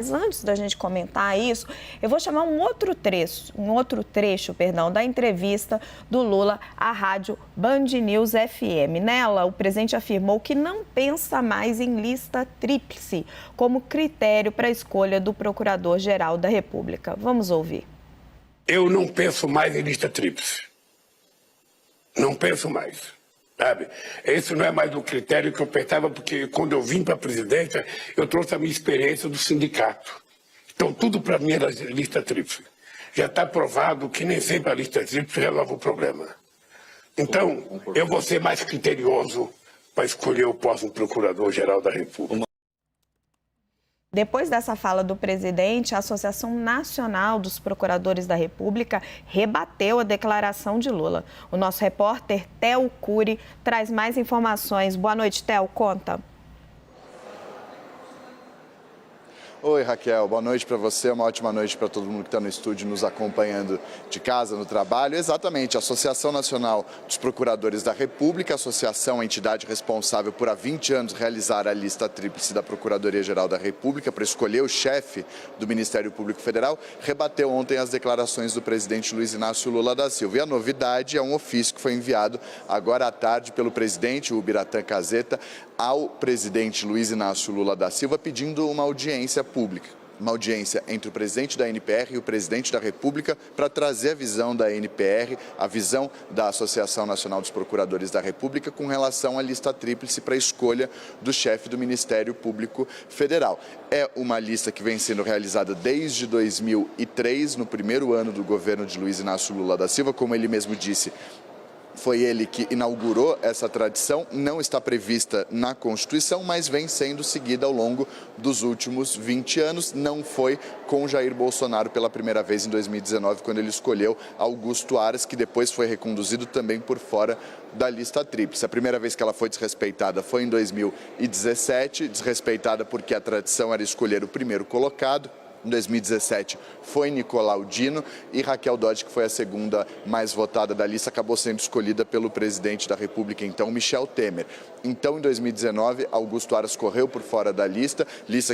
Mas antes da gente comentar isso, eu vou chamar um outro trecho, da entrevista do Lula à rádio Band News FM. Nela, o presidente afirmou que não pensa mais em lista tríplice como critério para a escolha do Procurador-Geral da República. Vamos ouvir. Eu não penso mais em lista tríplice. Não penso mais. Sabe? Esse não é mais o critério que eu pensava, porque quando eu vim para a presidência, eu trouxe a minha experiência do sindicato. Então, tudo para mim era lista tríplice. Já está provado que nem sempre a lista tríplice resolve o problema. Então, eu vou ser mais criterioso para escolher o próximo Procurador-Geral da República. Depois dessa fala do presidente, a Associação Nacional dos Procuradores da República rebateu a declaração de Lula. O nosso repórter Theo Cury traz mais informações. Boa noite, Theo, conta. Oi, Raquel, boa noite para você, uma ótima noite para todo mundo que está no estúdio nos acompanhando de casa, no trabalho. Exatamente, a Associação Nacional dos Procuradores da República, a associação, a entidade responsável por há 20 anos realizar a lista tríplice da Procuradoria-Geral da República para escolher o chefe do Ministério Público Federal, rebateu ontem as declarações do presidente Luiz Inácio Lula da Silva. E a novidade é um ofício que foi enviado agora à tarde pelo presidente, o Biratã Caseta, ao presidente Luiz Inácio Lula da Silva, pedindo uma audiência pública, uma audiência entre o presidente da NPR e o presidente da República para trazer a visão da NPR, a visão da Associação Nacional dos Procuradores da República com relação à lista tríplice para a escolha do chefe do Ministério Público Federal. É uma lista que vem sendo realizada desde 2003, no primeiro ano do governo de Luiz Inácio Lula da Silva, como ele mesmo disse. Foi ele que inaugurou essa tradição, não está prevista na Constituição, mas vem sendo seguida ao longo dos últimos 20 anos. Não foi com Jair Bolsonaro pela primeira vez em 2019, quando ele escolheu Augusto Aras, que depois foi reconduzido também por fora da lista tríplice. A primeira vez que ela foi desrespeitada foi em 2017, desrespeitada porque a tradição era escolher o primeiro colocado. Em 2017 foi Nicolau Dino e Raquel Dodge, que foi a segunda mais votada da lista, acabou sendo escolhida pelo presidente da República, então, Michel Temer. Então, em 2019, Augusto Aras correu por fora da lista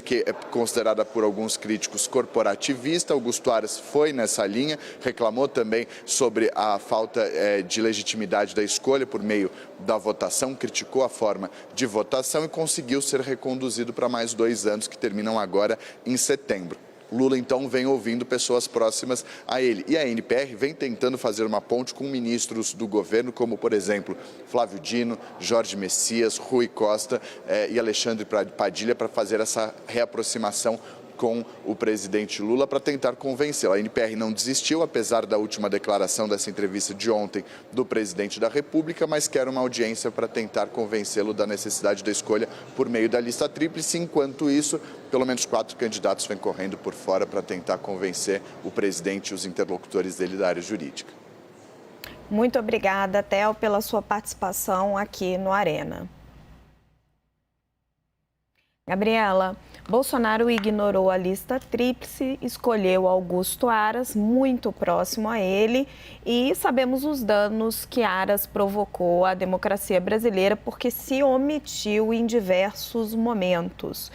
que é considerada por alguns críticos corporativista. Augusto Aras foi nessa linha, reclamou também sobre a falta de legitimidade da escolha por meio da votação, criticou a forma de votação e conseguiu ser reconduzido para mais 2 anos, que terminam agora em setembro. Lula, então, vem ouvindo pessoas próximas a ele. E a NPR vem tentando fazer uma ponte com ministros do governo, como, por exemplo, Flávio Dino, Jorge Messias, Rui Costa e Alexandre Padilha, para fazer essa reaproximação com o presidente Lula para tentar convencê-lo. A NPR não desistiu, apesar da última declaração dessa entrevista de ontem do presidente da República, mas quer uma audiência para tentar convencê-lo da necessidade da escolha por meio da lista tríplice. Enquanto isso, pelo menos 4 candidatos vêm correndo por fora para tentar convencer o presidente e os interlocutores dele da área jurídica. Muito obrigada, Theo, pela sua participação aqui no Arena. Gabriela, Bolsonaro ignorou a lista tríplice, escolheu Augusto Aras, muito próximo a ele, e sabemos os danos que Aras provocou à democracia brasileira porque se omitiu em diversos momentos.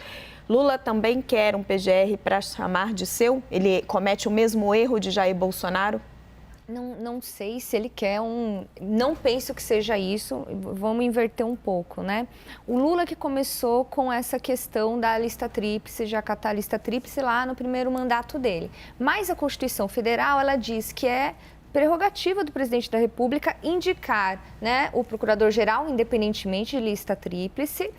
Lula também quer um PGR para chamar de seu? Ele comete o mesmo erro de Jair Bolsonaro? Não sei se ele quer Não penso que seja isso, vamos inverter um pouco, né? O Lula que começou com essa questão da lista tríplice, de acatar a lista tríplice lá no primeiro mandato dele. Mas a Constituição Federal, ela diz que é prerrogativa do presidente da República indicar, né, o procurador-geral, independentemente de lista tríplice.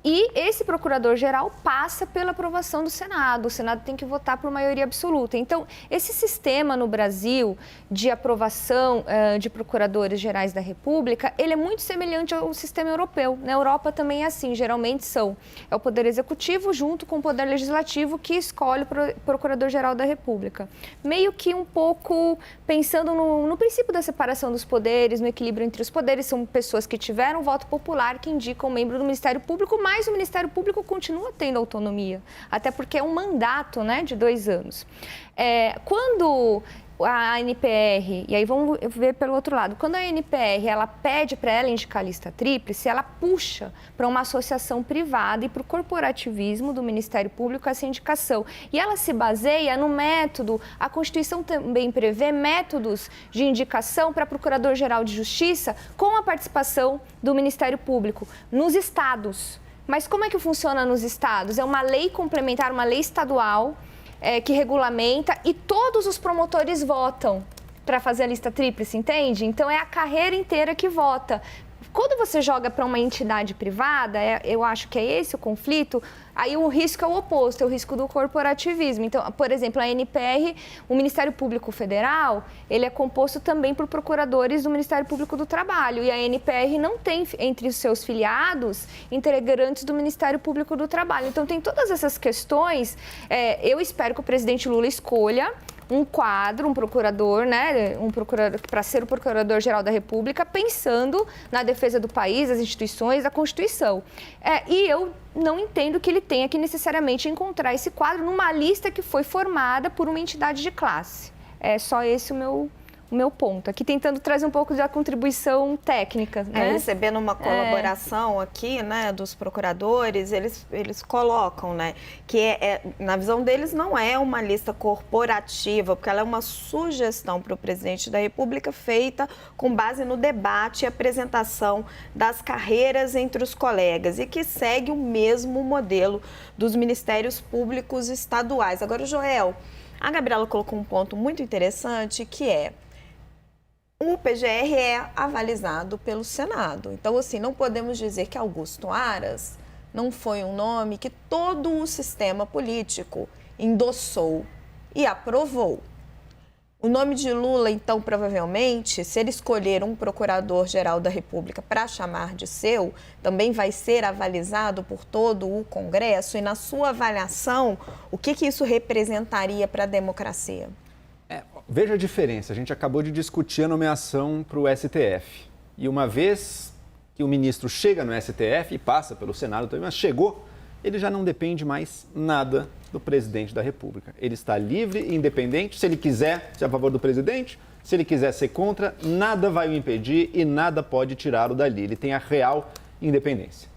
E esse procurador-geral passa pela aprovação do Senado. O Senado tem que votar por maioria absoluta. Então, esse sistema no Brasil de aprovação de procuradores gerais da República, ele é muito semelhante ao sistema europeu. Na Europa também é assim, geralmente é o Poder Executivo junto com o Poder Legislativo que escolhe o procurador-geral da República. Meio que um pouco pensando no princípio da separação dos poderes, no equilíbrio entre os poderes. São pessoas que tiveram voto popular que indicam membro do Ministério Público, mas o Ministério Público continua tendo autonomia, até porque é um mandato, né, de 2 anos. Quando a ANPR, e aí vamos ver pelo outro lado, quando a ANPR ela pede para ela indicar a lista tríplice, ela puxa para uma associação privada e para o corporativismo do Ministério Público essa indicação. E ela se baseia no método, a Constituição também prevê métodos de indicação para Procurador-Geral de Justiça com a participação do Ministério Público nos estados. Mas como é que funciona nos estados? É uma lei complementar, uma lei estadual, que regulamenta e todos os promotores votam para fazer a lista tríplice, entende? Então, é a carreira inteira que vota. Quando você joga para uma entidade privada, eu acho que é esse o conflito, aí o risco é o oposto, é o risco do corporativismo. Então, por exemplo, a ANPR, o Ministério Público Federal, ele é composto também por procuradores do Ministério Público do Trabalho. E a ANPR não tem entre os seus filiados integrantes do Ministério Público do Trabalho. Então, tem todas essas questões. Eu espero que o presidente Lula escolha um quadro, um procurador, né, para ser o Procurador-Geral da República, pensando na defesa do país, das instituições, da Constituição. E eu não entendo que ele tenha que necessariamente encontrar esse quadro numa lista que foi formada por uma entidade de classe. É só esse o meu ponto. Aqui tentando trazer um pouco da contribuição técnica, né? Recebendo uma colaboração aqui, né, dos procuradores, eles colocam, né, que na visão deles não é uma lista corporativa, porque ela é uma sugestão para o presidente da República feita com base no debate e apresentação das carreiras entre os colegas e que segue o mesmo modelo dos ministérios públicos estaduais. Agora, Joel, a Gabriela colocou um ponto muito interessante que o PGR é avalizado pelo Senado. Então, assim, não podemos dizer que Augusto Aras não foi um nome que todo o sistema político endossou e aprovou. O nome de Lula, então, provavelmente, se ele escolher um procurador-geral da República para chamar de seu, também vai ser avalizado por todo o Congresso. E, na sua avaliação, o que isso representaria para a democracia? Veja a diferença, a gente acabou de discutir a nomeação para o STF. E uma vez que o ministro chega no STF e passa pelo Senado também, mas chegou, ele já não depende mais nada do presidente da República. Ele está livre e independente, se ele quiser ser a favor do presidente, se ele quiser ser contra, nada vai o impedir e nada pode tirá-lo dali. Ele tem a real independência.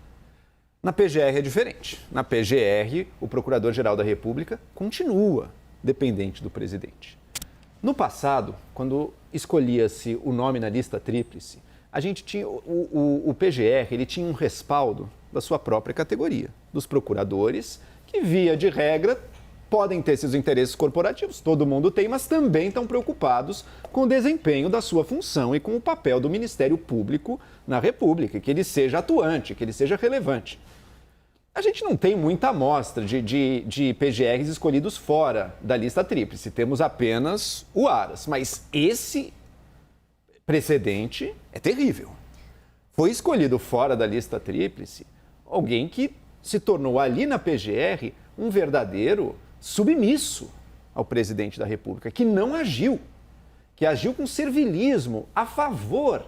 Na PGR é diferente. Na PGR, o Procurador-Geral da República continua dependente do presidente. No passado, quando escolhia-se o nome na lista tríplice, a gente tinha o PGR, ele tinha um respaldo da sua própria categoria, dos procuradores, que via de regra podem ter seus interesses corporativos, todo mundo tem, mas também estão preocupados com o desempenho da sua função e com o papel do Ministério Público na República, que ele seja atuante, que ele seja relevante. A gente não tem muita amostra de PGRs escolhidos fora da lista tríplice. Temos apenas o Aras. Mas esse precedente é terrível. Foi escolhido fora da lista tríplice alguém que se tornou ali na PGR um verdadeiro submisso ao presidente da República, que não agiu, que agiu com servilismo a favor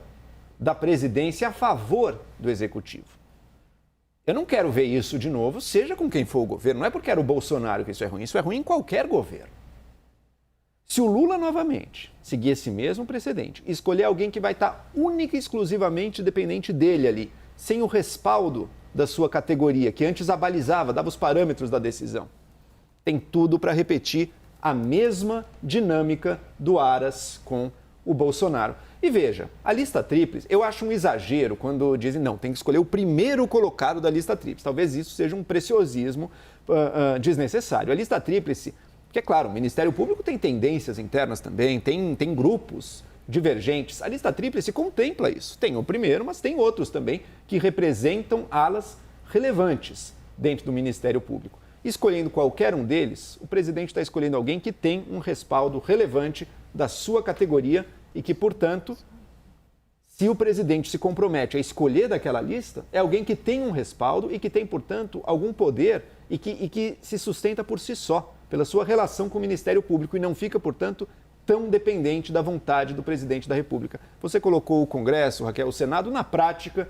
da presidência, a favor do executivo. Eu não quero ver isso de novo, seja com quem for o governo. Não é porque era o Bolsonaro que isso é ruim em qualquer governo. Se o Lula novamente seguir esse mesmo precedente, escolher alguém que vai estar única e exclusivamente dependente dele ali, sem o respaldo da sua categoria, que antes abalizava, dava os parâmetros da decisão, tem tudo para repetir a mesma dinâmica do Aras com o Bolsonaro. E veja, a lista tríplice, eu acho um exagero quando dizem, não, tem que escolher o primeiro colocado da lista tríplice. Talvez isso seja um preciosismo desnecessário. A lista tríplice, que é claro, o Ministério Público tem tendências internas também, tem grupos divergentes. A lista tríplice contempla isso. Tem o primeiro, mas tem outros também que representam alas relevantes dentro do Ministério Público. Escolhendo qualquer um deles, o presidente está escolhendo alguém que tem um respaldo relevante da sua categoria e que, portanto, se o presidente se compromete a escolher daquela lista, é alguém que tem um respaldo e que tem, portanto, algum poder e que se sustenta por si só, pela sua relação com o Ministério Público e não fica, portanto, tão dependente da vontade do presidente da República. Você colocou o Congresso, Raquel, o Senado, na prática,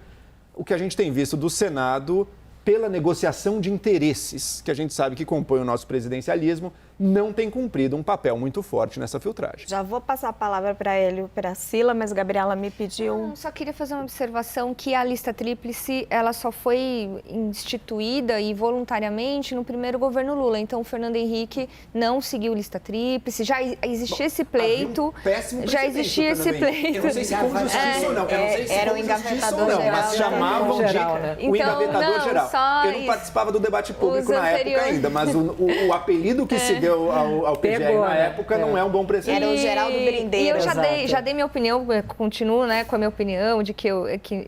o que a gente tem visto do Senado pela negociação de interesses, que a gente sabe que compõe o nosso presidencialismo, não tem cumprido um papel muito forte nessa filtragem. Já vou passar a palavra para ele e para a Sila, mas a Gabriela me pediu... Não, só queria fazer uma observação que a lista tríplice, ela só foi instituída e voluntariamente no primeiro governo Lula. Então, o Fernando Henrique não seguiu lista tríplice, já existia esse pleito. Já existia esse pleito. Eu não sei se com justiça ou não. Era o engavetador geral. Mas chamavam de o engavetador geral. Eu não isso. participava do debate público Os na época ainda, mas o apelido que se deu ao PGR na época não é um bom precedente. Era o Geraldo Brindeiro. E eu já dei minha opinião, continuo com a minha opinião de que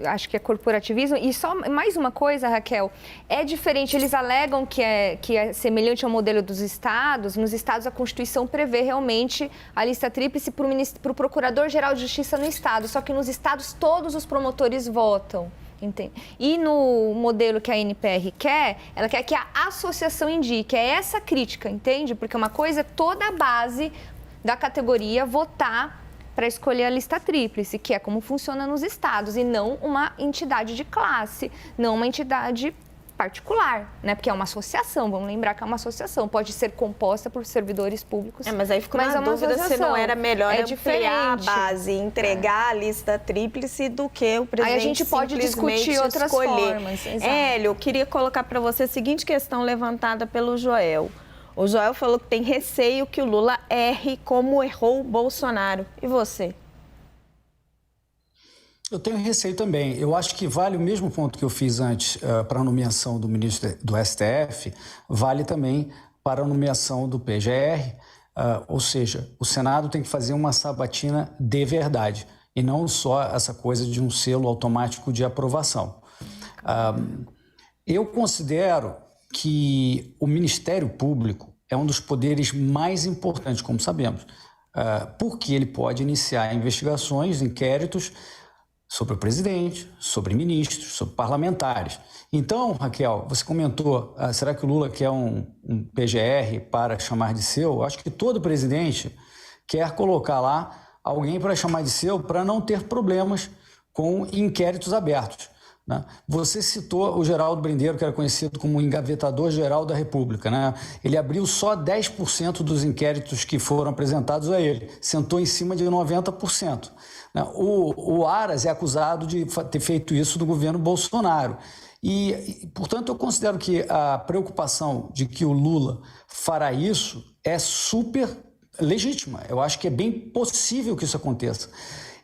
acho que é corporativismo. E só mais uma coisa, Raquel, é diferente. Eles alegam que é semelhante ao modelo dos estados. Nos estados, a Constituição prevê realmente a lista tríplice para o Procurador-Geral de Justiça no estado. Só que nos estados, todos os promotores votam. Entende? E no modelo que a NPR quer, ela quer que a associação indique. É essa crítica, entende? Porque uma coisa é toda a base da categoria votar para escolher a lista tríplice, que é como funciona nos estados, e não uma entidade de classe, não uma entidade particular, né? Porque é uma associação, vamos lembrar que é uma associação, pode ser composta por servidores públicos. Mas aí ficou na dúvida se não era melhor ampliar a base, entregar a lista tríplice do que o presidente aí a gente pode discutir outras formas. Hélio, eu queria colocar para você a seguinte questão levantada pelo Joel. O Joel falou que tem receio que o Lula erre como errou o Bolsonaro. E você? Eu tenho receio também. Eu acho que vale o mesmo ponto que eu fiz antes para a nomeação do ministro do STF, vale também para a nomeação do PGR, ou seja, o Senado tem que fazer uma sabatina de verdade e não só essa coisa de um selo automático de aprovação. Eu considero que o Ministério Público é um dos poderes mais importantes, como sabemos, porque ele pode iniciar investigações, inquéritos sobre o presidente, sobre ministros, sobre parlamentares. Então, Raquel, você comentou, será que o Lula quer um PGR para chamar de seu? Acho que todo presidente quer colocar lá alguém para chamar de seu para não ter problemas com inquéritos abertos, né? Você citou o Geraldo Brindeiro, que era conhecido como o engavetador geral da República, né? Ele abriu só 10% dos inquéritos que foram apresentados a ele, sentou em cima de 90%. O Aras é acusado de ter feito isso no governo Bolsonaro. E, portanto, eu considero que a preocupação de que o Lula fará isso é super legítima. Eu acho que é bem possível que isso aconteça.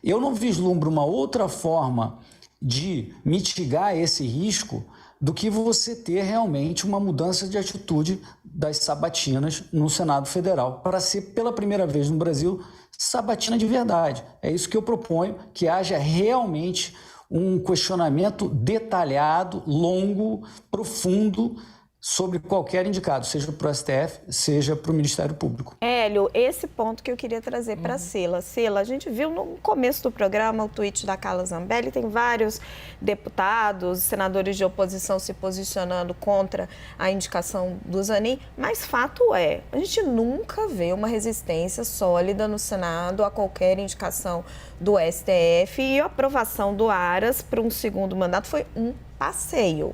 Eu não vislumbro uma outra forma de mitigar esse risco do que você ter realmente uma mudança de atitude das sabatinas no Senado Federal, para ser, pela primeira vez no Brasil, sabatina de verdade. É isso que eu proponho, que haja realmente um questionamento detalhado, longo, profundo, sobre qualquer indicado, seja para o STF, seja para o Ministério Público. Hélio, esse ponto que eu queria trazer para a Sila. Sila, a gente viu no começo do programa o tweet da Carla Zambelli, tem vários deputados, senadores de oposição se posicionando contra a indicação do Zanin, mas fato é, a gente nunca vê uma resistência sólida no Senado a qualquer indicação do STF, e a aprovação do Aras para um segundo mandato foi um passeio.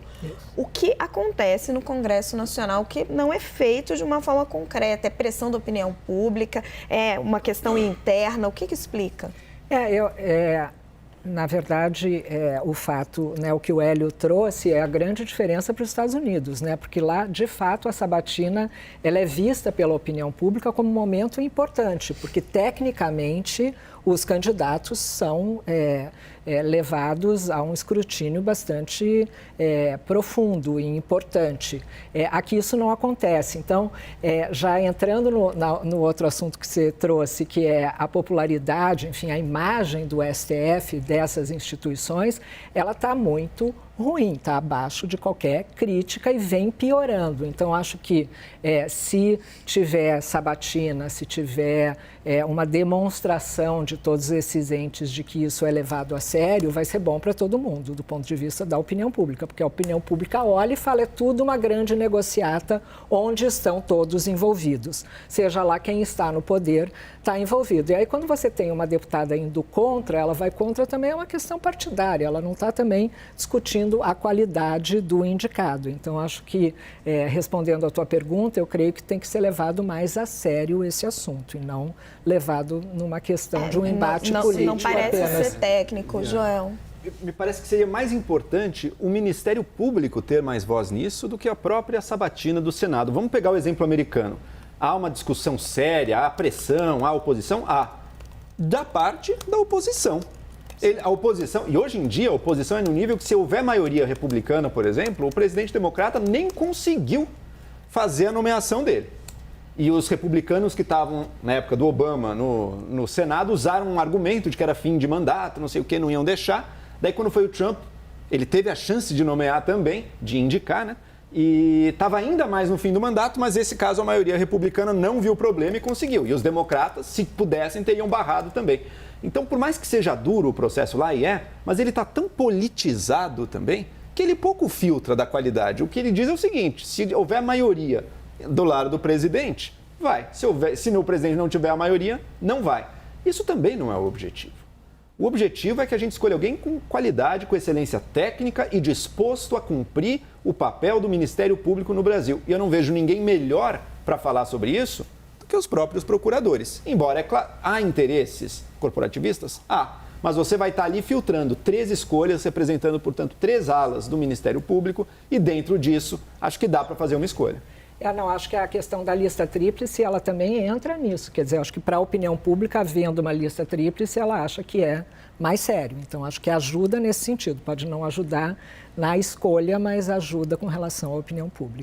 O que acontece no Congresso Nacional que não é feito de uma forma concreta? É pressão da opinião pública? É uma questão interna? O que explica? Na verdade, o fato, né, o que o Hélio trouxe é a grande diferença para os Estados Unidos, né? Porque lá, de fato, a sabatina ela é vista pela opinião pública como um momento importante, porque, tecnicamente, os candidatos são levados a um escrutínio bastante profundo e importante. Aqui isso não acontece. Então, já entrando no outro assunto que você trouxe, que é a popularidade, enfim, a imagem do STF, dessas instituições, ela está muito ruim, está abaixo de qualquer crítica e vem piorando. Então, acho que se tiver sabatina, se tiver uma demonstração de todos esses entes de que isso é levado a sério, vai ser bom para todo mundo, do ponto de vista da opinião pública, porque a opinião pública olha e fala, é tudo uma grande negociata onde estão todos envolvidos. Seja lá quem está no poder, está envolvido. E aí, quando você tem uma deputada indo contra, ela vai contra também é uma questão partidária, ela não está também discutindo discutindo a qualidade do indicado. Então, acho que, respondendo à tua pergunta, eu creio que tem que ser levado mais a sério esse assunto e não levado numa questão de um embate político não parece apenas. ser técnico, Joel. Me parece que seria mais importante o Ministério Público ter mais voz nisso do que a própria sabatina do Senado. Vamos pegar o exemplo americano. Há uma discussão séria, há pressão, há oposição? Há. Da parte da oposição. A oposição, e hoje em dia a oposição é no nível que, se houver maioria republicana, por exemplo, o presidente democrata nem conseguiu fazer a nomeação dele. E os republicanos que estavam, na época do Obama, no Senado, usaram um argumento de que era fim de mandato, não sei o que, não iam deixar. Daí, quando foi o Trump, ele teve a chance de nomear também, de indicar, né? E estava ainda mais no fim do mandato, mas esse caso a maioria republicana não viu o problema e conseguiu. E os democratas, se pudessem, teriam barrado também. Então, por mais que seja duro o processo lá, mas ele está tão politizado também que ele pouco filtra da qualidade. O que ele diz é o seguinte: se houver maioria do lado do presidente, vai. Se o presidente não tiver a maioria, não vai. Isso também não é o objetivo. O objetivo é que a gente escolha alguém com qualidade, com excelência técnica e disposto a cumprir o papel do Ministério Público no Brasil. E eu não vejo ninguém melhor para falar sobre isso do que os próprios procuradores. Embora, é claro, há interesses corporativistas? Há. Mas você vai estar ali filtrando 3 escolhas, representando, portanto, 3 alas do Ministério Público e, dentro disso, acho que dá para fazer uma escolha. Não, acho que a questão da lista tríplice, ela também entra nisso. Quer dizer, acho que para a opinião pública, havendo uma lista tríplice, ela acha que é mais sério. Então, acho que ajuda nesse sentido. Pode não ajudar na escolha, mas ajuda com relação à opinião pública.